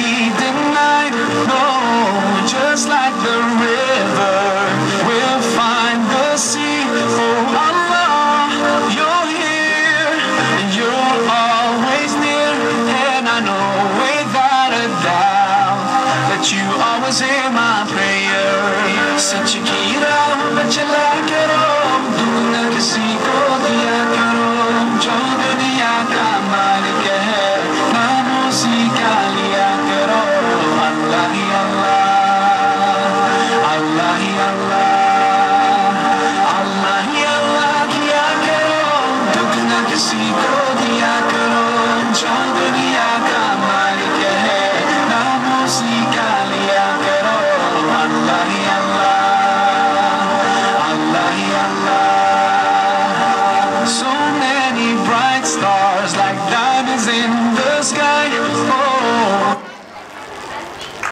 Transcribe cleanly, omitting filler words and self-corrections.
be denied. No, just like the river, we'll find the sea. Oh Allah, you're here, and you're always near. And I know without a doubt that you always hear my prayer. सच की राह पे चला करो, दुनिया किसी को दिया करो, जो दुनिया का मालिक है, नाम उसी का लिया करो। अल्लाह ही अल्लाह, अल्लाह ही अल्लाह, अल्लाह ही अल्लाह किया करो, दुनिया किसी को